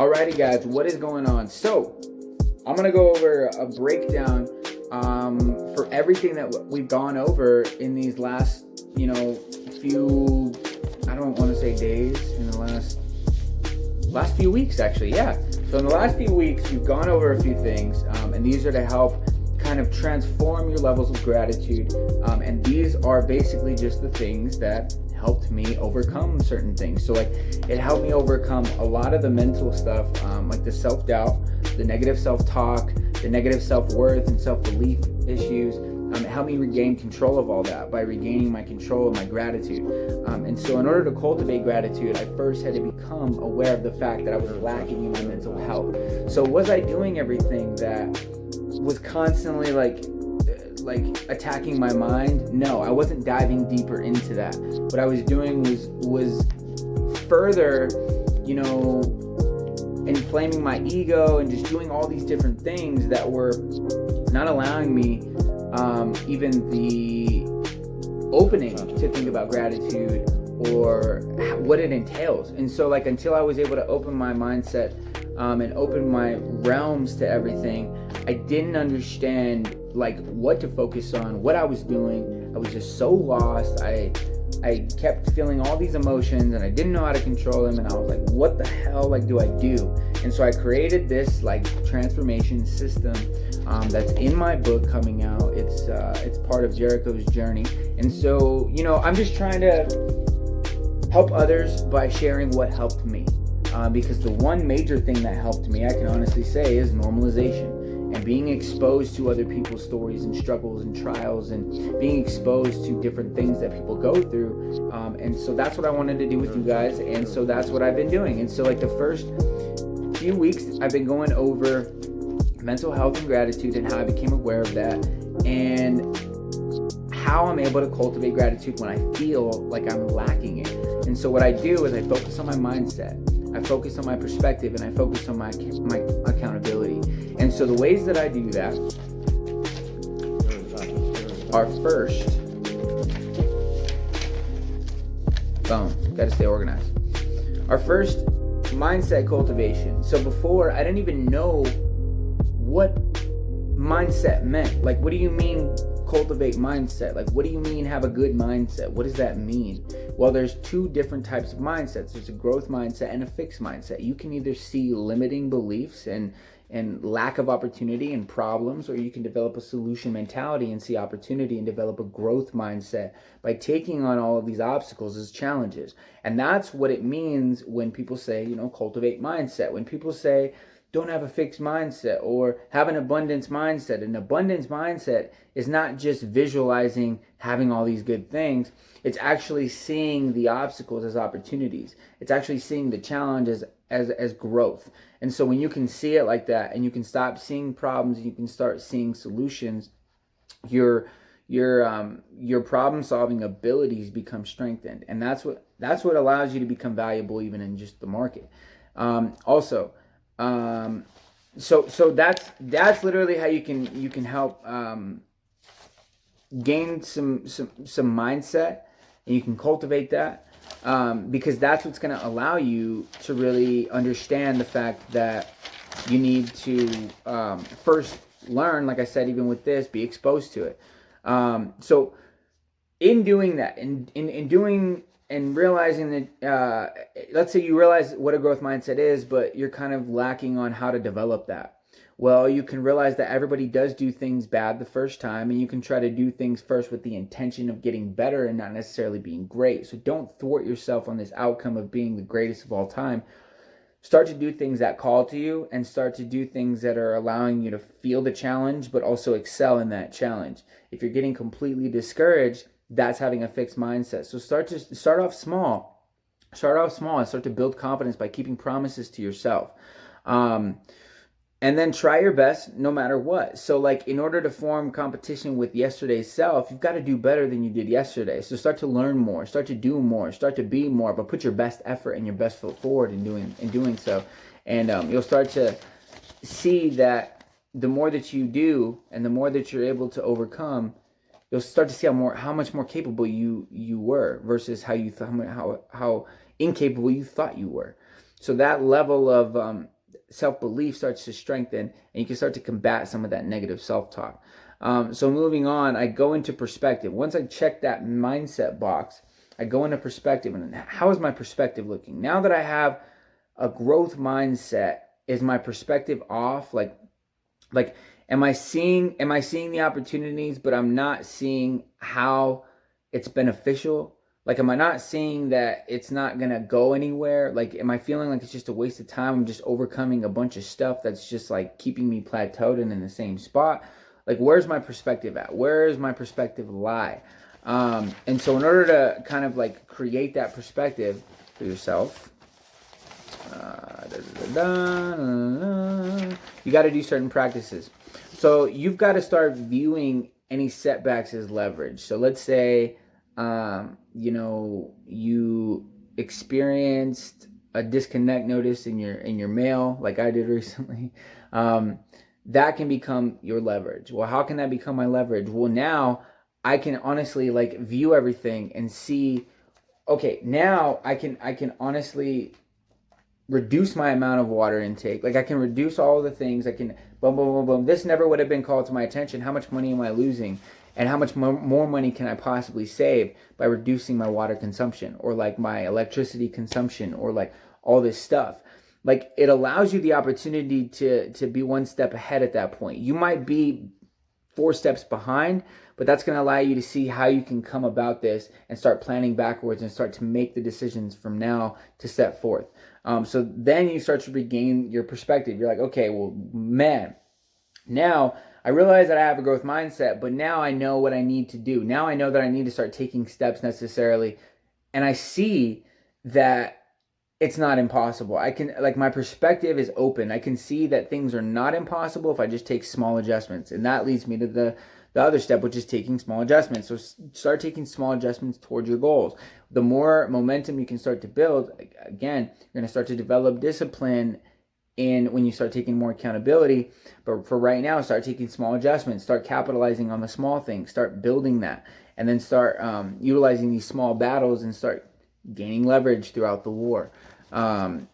Alrighty, guys, what is going on? So, I'm gonna go over a breakdown for everything that we've gone over in these last, few. I don't want to say days. In the last few weeks, actually, yeah. So in the last few weeks, we've gone over a few things, and these are to help kind of transform your levels of gratitude. And these are basically just the things that helped me overcome certain things. So it helped me overcome a lot of the mental stuff, like the self-doubt, the negative self-talk, the negative self-worth and self-belief issues. It helped me regain control of all that by regaining my control of my gratitude. And so in order to cultivate gratitude, I first had to become aware of the fact that I was lacking in my mental health. So was I doing everything that was constantly like attacking my mind? No, I wasn't diving deeper into that. What I was doing was further, inflaming my ego and just doing all these different things that were not allowing me even the opening to think about gratitude or what it entails. And so until I was able to open my mindset and open my realms to everything, I didn't understand what to focus on, what I was doing. I was just so lost. I kept feeling all these emotions and I didn't know how to control them, and I was like, what the hell do I do? And so I created this transformation system that's in my book coming out. It's part of Jericho's journey. And so, I'm just trying to help others by sharing what helped me. Because the one major thing that helped me, I can honestly say, is normalization. And being exposed to other people's stories and struggles and trials, and being exposed to different things that people go through. And so that's what I wanted to do with you guys. And so that's what I've been doing. And so the first few weeks, I've been going over mental health and gratitude and how I became aware of that, and how I'm able to cultivate gratitude when I feel like I'm lacking it. And so what I do is I focus on my mindset, I focus on my perspective, and I focus on my accountability. And so the ways that I do that are first, gotta stay organized. Our first, mindset cultivation. So before, I didn't even know what mindset meant. What do you mean cultivate mindset? What do you mean have a good mindset? What does that mean? Well, there's two different types of mindsets. There's a growth mindset and a fixed mindset. You can either see limiting beliefs and lack of opportunity and problems, or you can develop a solution mentality and see opportunity and develop a growth mindset by taking on all of these obstacles as challenges. And that's what it means when people say, cultivate mindset. When people say, don't have a fixed mindset or have an abundance mindset. An abundance mindset is not just visualizing having all these good things. It's actually seeing the obstacles as opportunities. It's actually seeing the challenges as growth. And so when you can see it like that, and you can stop seeing problems and you can start seeing solutions, your problem solving abilities become strengthened. And that's what allows you to become valuable even in just the market. So that's literally how you can help gain some mindset, and you can cultivate that, because that's what's going to allow you to really understand the fact that you need to first learn, like I said, even with this, be exposed to it. So in doing that, in doing and realizing that, let's say you realize what a growth mindset is, but you're kind of lacking on how to develop that. Well, you can realize that everybody does do things bad the first time, and you can try to do things first with the intention of getting better and not necessarily being great. So don't thwart yourself on this outcome of being the greatest of all time. Start to do things that call to you, and start to do things that are allowing you to feel the challenge, but also excel in that challenge. If you're getting completely discouraged, that's having a fixed mindset. So start off small. Start off small and start to build confidence by keeping promises to yourself. And then try your best no matter what. So in order to form competition with yesterday's self, you've got to do better than you did yesterday. So start to learn more, start to do more, start to be more, but put your best effort and your best foot forward in doing so. And you'll start to see that the more that you do and the more that you're able to overcome, you'll start to see how much more capable you were versus how incapable you thought you were. So that level of self-belief starts to strengthen, and you can start to combat some of that negative self-talk. So moving on, I go into perspective. Once I check that mindset box, I go into perspective. And how is my perspective looking? Now that I have a growth mindset, is my perspective off? Like am I seeing the opportunities, but I'm not seeing how it's beneficial? Like, am I not seeing that it's not gonna go anywhere? Like, am I feeling like it's just a waste of time? I'm just overcoming a bunch of stuff that's just like keeping me plateaued and in the same spot. Like, where's my perspective at? Where is my perspective lie? And so in order to kind of like create that perspective for yourself, you got to do certain practices. So you've got to start viewing any setbacks as leverage. So let's say, you experienced a disconnect notice in your mail, like I did recently. That can become your leverage. Well, how can that become my leverage? Well, now I can honestly like view everything and see, okay, now I can honestly reduce my amount of water intake. Like, I can reduce all the things. I can boom, boom, boom, boom. This never would have been called to my attention. How much money am I losing? And how much more money can I possibly save by reducing my water consumption, or like my electricity consumption, or like all this stuff? Like, it allows you the opportunity to be one step ahead at that point. You might be 4 steps behind, but that's going to allow you to see how you can come about this and start planning backwards and start to make the decisions from now to set forth. So then you start to regain your perspective. You're like, okay, well, man, now I realize that I have a growth mindset, but now I know what I need to do. Now I know that I need to start taking steps necessarily. And I see that it's not impossible. I can, like, my perspective is open. I can see that things are not impossible if I just take small adjustments. And that leads me to the other step, which is taking small adjustments. So start taking small adjustments towards your goals. The more momentum you can start to build, again, you're going to start to develop discipline in when you start taking more accountability. But for right now, start taking small adjustments. Start capitalizing on the small things. Start building that. And then start utilizing these small battles and start gaining leverage throughout the war. And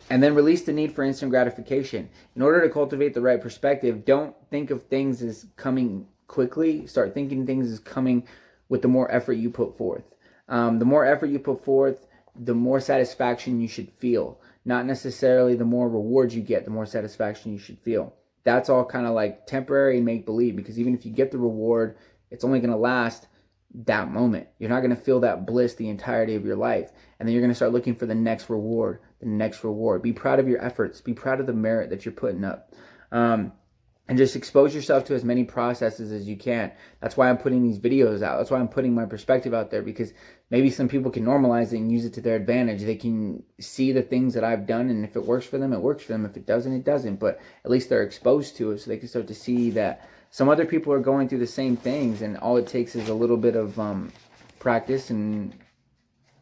then release the need for instant gratification. In order to cultivate the right perspective, don't think of things as coming quickly. Start thinking things as coming with the more effort you put forth. The more effort you put forth, the more satisfaction you should feel. Not necessarily the more rewards you get, the more satisfaction you should feel. That's all kind of like temporary make-believe, because even if you get the reward, it's only going to last that moment. You're not going to feel that bliss the entirety of your life. And then you're going to start looking for the next reward, the next reward. Be proud of your efforts. Be proud of the merit that you're putting up. And just expose yourself to as many processes as you can. That's why I'm putting these videos out. That's why I'm putting my perspective out there, because maybe some people can normalize it and use it to their advantage. They can see the things that I've done, and if it works for them, it works for them. If it doesn't, it doesn't. But at least they're exposed to it, so they can start to see that some other people are going through the same things, and all it takes is a little bit of practice and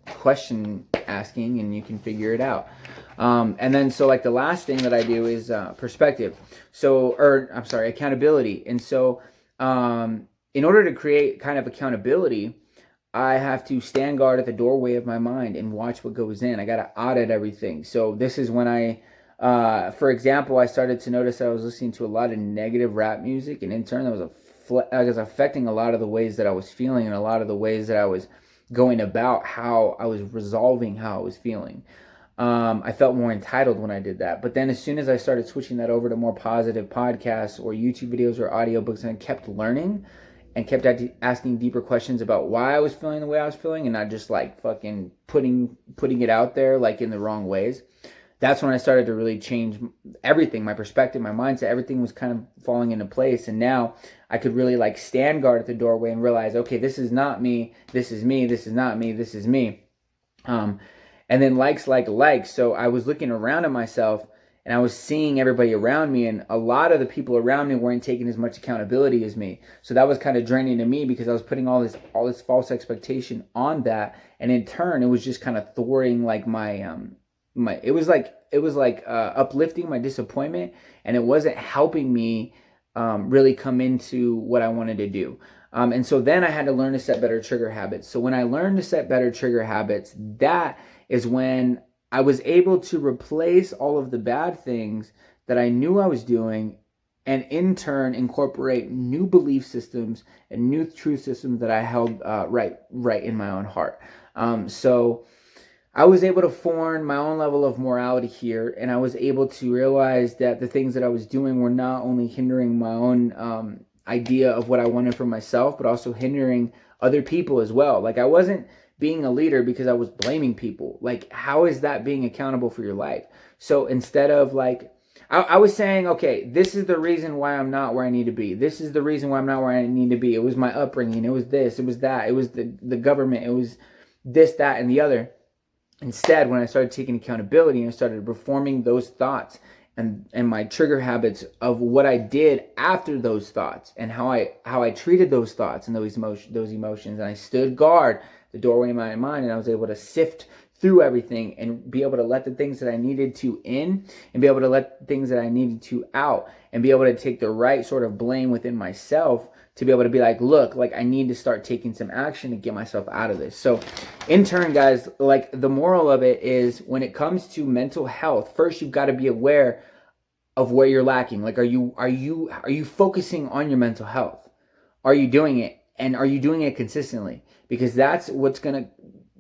question asking, and you can figure it out. And then, so like the last thing that I do is perspective. Accountability. And so in order to create kind of accountability, I have to stand guard at the doorway of my mind and watch what goes in. I got to audit everything. So this is when for example, I started to notice I was listening to a lot of negative rap music, and in turn that was affecting a lot of the ways that I was feeling, and a lot of the ways that I was going about how I was resolving how I was feeling. I felt more entitled when I did that. But then as soon as I started switching that over to more positive podcasts or YouTube videos or audiobooks, and I kept learning and kept asking deeper questions about why I was feeling the way I was feeling, and not just like fucking putting it out there like in the wrong ways, that's when I started to really change everything. My perspective, my mindset, everything was kind of falling into place. And now I could really like stand guard at the doorway and realize, okay, this is not me. This is me. This is not me. This is me. And then likes. So I was looking around at myself, and I was seeing everybody around me, and a lot of the people around me weren't taking as much accountability as me. So that was kind of draining to me, because I was putting all this false expectation on that. And in turn, it was just kind of thwarting like it was like uplifting my disappointment, and it wasn't helping me really come into what I wanted to do. And so then I had to learn to set better trigger habits. So when I learned to set better trigger habits, that is when I was able to replace all of the bad things that I knew I was doing, and in turn incorporate new belief systems and new truth systems that I held right in my own heart. So I was able to form my own level of morality here, and I was able to realize that the things that I was doing were not only hindering my own idea of what I wanted for myself, but also hindering other people as well. Like, I wasn't being a leader because I was blaming people. Like, how is that being accountable for your life? So instead of like, I was saying, okay, this is the reason why I'm not where I need to be. This is the reason why I'm not where I need to be. It was my upbringing. It was this. It was that. It was the government. It was this, that, and the other. Instead, when I started taking accountability and I started reforming those thoughts and my trigger habits of what I did after those thoughts and how I treated those thoughts and those emotions, and I stood guard the doorway of my mind, and I was able to sift through everything and be able to let the things that I needed to in and be able to let the things that I needed to out, and be able to take the right sort of blame within myself to be able to be like, look, like, I need to start taking some action to get myself out of this. So in turn, guys, like, the moral of it is, when it comes to mental health, first you've got to be aware of where you're lacking. Like, are you focusing on your mental health? Are you doing it? And are you doing it consistently? Because that's what's going to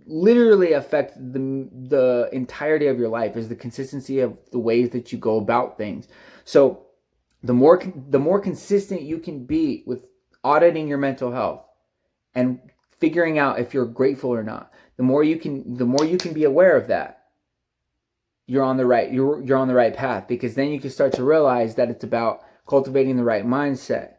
literally affect the entirety of your life, is the consistency of the ways that you go about things. So the more consistent you can be with auditing your mental health and figuring out if you're grateful or not, the more you can be aware of that, you're on the right path, because then you can start to realize that it's about cultivating the right mindset,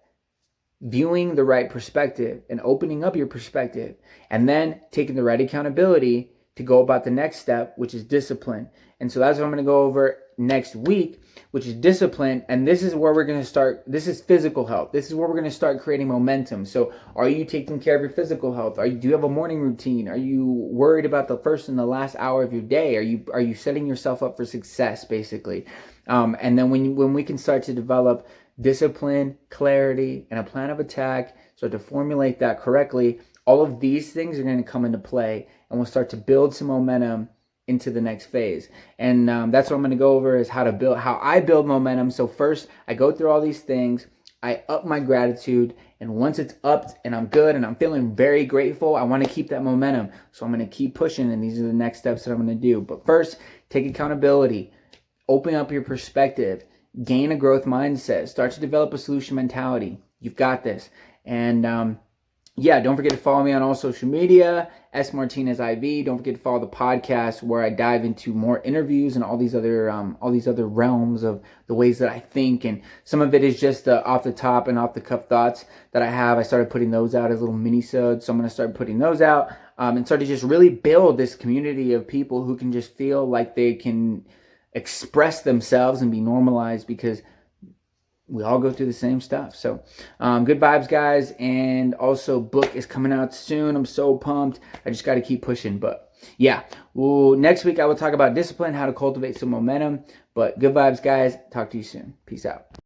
viewing the right perspective, and opening up your perspective, and then taking the right accountability to go about the next step, which is discipline. And so that's what I'm going to go over next week, which is discipline. And this is where we're going to start. This is physical health. This is where we're going to start creating momentum. So are you taking care of your physical health? Do you have a morning routine? Are you worried about the first and the last hour of your day? Are you setting yourself up for success, basically? And then when we can start to develop discipline, clarity, and a plan of attack, start to formulate that correctly, all of these things are going to come into play, and we'll start to build some momentum into the next phase. And that's what I'm going to go over, is how I build momentum. So first, I go through all these things, I up my gratitude, and once it's upped and I'm good and I'm feeling very grateful, I want to keep that momentum. So I'm going to keep pushing, and these are the next steps that I'm going to do. But first, take accountability, open up your perspective, gain a growth mindset, start to develop a solution mentality. You've got this. And don't forget to follow me on all social media, S Martinez IV. Don't forget to follow the podcast, where I dive into more interviews and all these other realms of the ways that I think. And some of it is just off the top and off the cuff thoughts that I have. I started putting those out as little mini-sodes, so I'm going to start putting those out and start to just really build this community of people who can just feel like they can express themselves and be normalized, because we all go through the same stuff. So good vibes, guys. And also, book is coming out soon. I'm so pumped. I just got to keep pushing. But yeah, next week I will talk about discipline, how to cultivate some momentum. But good vibes, guys. Talk to you soon. Peace out.